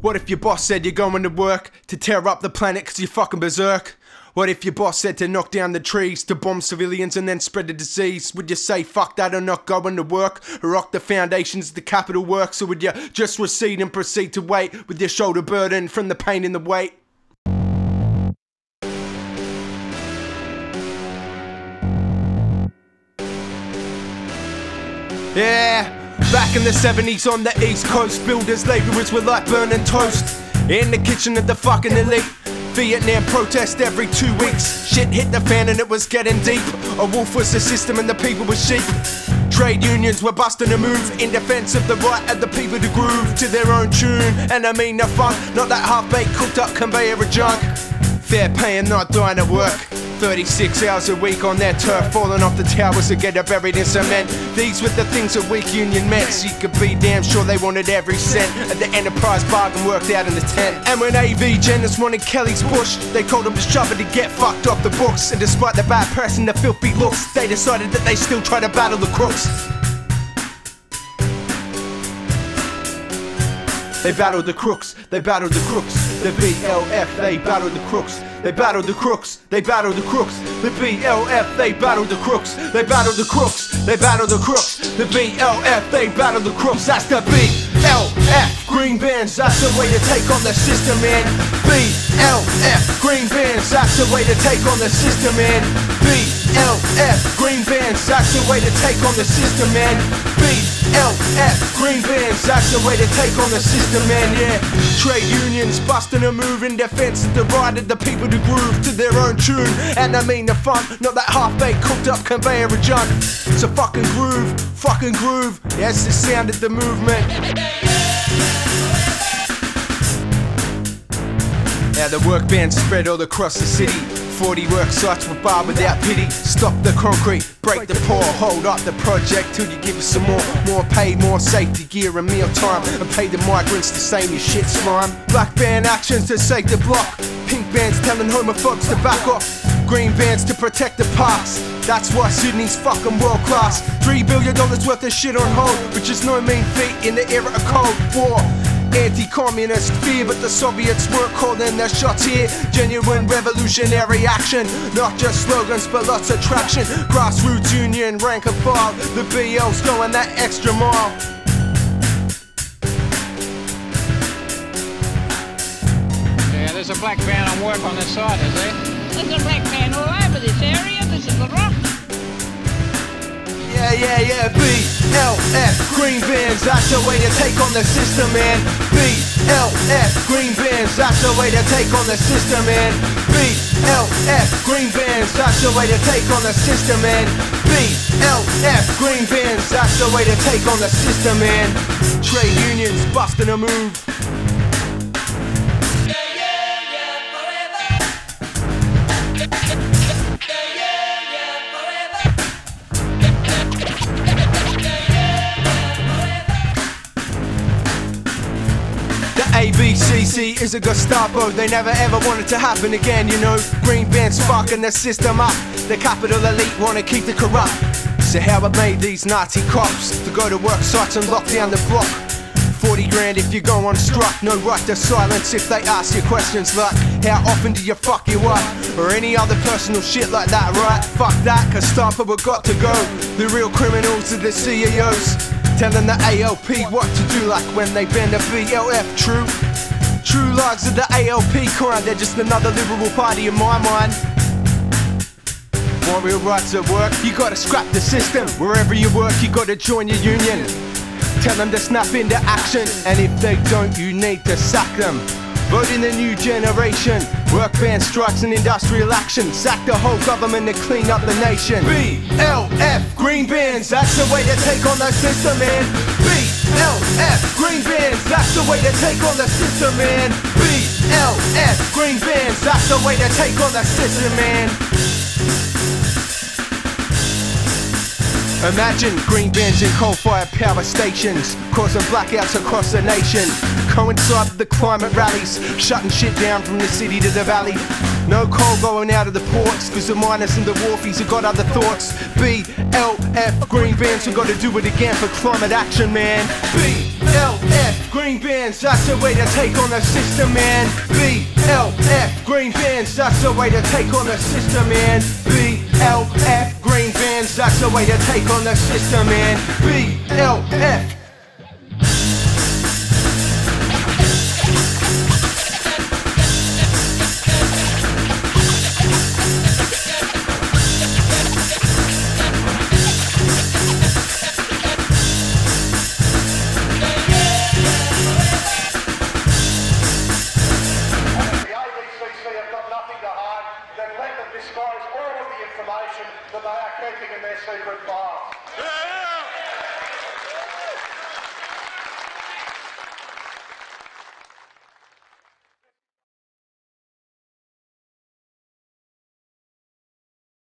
What if your boss said you're going to work to tear up the planet cause you're fucking berserk? What if your boss said to knock down the trees, to bomb civilians and then spread the disease? Would you say fuck that or not going to work? Or rock the foundations of the capital works? Or would you just recede and proceed to wait with your shoulder burden from the pain and the weight? Yeah, back in the 70s on the East Coast, builders, labourers were like burning toast in the kitchen of the fucking elite. Vietnam protest every 2 weeks. Shit hit the fan and it was getting deep. A wolf was the system and the people were sheep. Trade unions were busting a move in defense of the right of the people to groove to their own tune. And I mean the funk, not that half-baked cooked up conveyor of junk. Fair pay and not dying at work. 36 hours a week on their turf, falling off the towers to get buried in cement. These were the things a weak union meant, so you could be damn sure they wanted every cent at the enterprise bargain worked out in the tent. And when AV Jenners wanted Kelly's bush, they called him a shover to get fucked off the books. And despite the bad press and the filthy looks, they decided that they still try to battle the crooks. They battled the crooks, they battled the crooks. The BLF, they battled the crooks. They battled the crooks, they battled the crooks. The BLF, they battled the crooks. They battled the crooks, they battled the crooks. The BLF, they battled the crooks. That's the BLF Green Bans, that's the way to take on the system, man. BLF Green Bans, that's the way to take on the system, man. BLF Green Bans, that's the way to take on the system, man. BLF Green Bans, that's the way to take on the system, man, yeah. Trade unions busting a move in defense of the right of the people to groove to their own tune. And I mean the fun, not that half-baked cooked up conveyor of junk. It's a fucking groove, yes, the sound of the movement. Now the work bans spread all across the city. 40 work sites were barred without pity. Stop the concrete, break the poor, hold up the project till you give us some more pay, more safety gear and meal time, and pay the migrants the same as shit slime. Black band actions to save the block, pink bands telling homophobes to back off, green bands to protect the parks. That's why Sydney's fucking world class. $3 billion worth of shit on hold, which is no mean feat in the era of Cold War. Anti-communist fear, but the Soviets weren't calling their shots here. Genuine revolutionary action, not just slogans but lots of traction. Grassroots union, rank and file, the BL's going that extra mile. Yeah, there's a black van on work on this side, is there? There's a black van all over this area. This is the rock. Yeah, BLF Green Bans, that's the way to take on the system, man. BLF Green Bans, that's the way to take on the system, man. BLF Green Bans, that's the way to take on the system, man. BLF Green Bans, that's the way to take on the system, man. Trade unions busting a move. ABCC is a Gestapo, they never ever want it to happen again, you know. Green Bans sparking the system up, the capital elite wanna keep the corrupt. So how it made these Nazi cops to go to work sites and lock down the block. 40 grand if you go on strike, no right to silence if they ask you questions like how often do you fuck your wife, or any other personal shit like that, right? Fuck that, Gestapo have got to go. The real criminals are the CEOs, telling the ALP what to do, like when they ban the BLF. True lives of the ALP kind, they're just another liberal party in my mind. Want real rights at work? You gotta scrap the system. Wherever you work, you gotta join your union. Tell them to snap into action, and if they don't, you need to sack them. Vote in the new generation. Work ban strikes and industrial action. Sack the whole government to clean up the nation. BLF Green Bans, that's the way to take on the system, man. BLF Green Bans, that's the way to take on the system, man. BLF Green Bans, that's the way to take on the system, man. Imagine green bans in coal-fired power stations, causing blackouts across the nation. Coincide with the climate rallies, shutting shit down from the city to the valley. No coal going out of the ports, cause the miners and the wharfies have got other thoughts. BLF Green Bans, we gotta do it again for climate action, man. BLF Green Bans, that's the way to take on the system, man. BLF Green Bans, that's the way to take on the system, man. BLF Green Bans, that's the way to take on the system, man. BLF. Disclose all of the information that they are keeping in their secret files.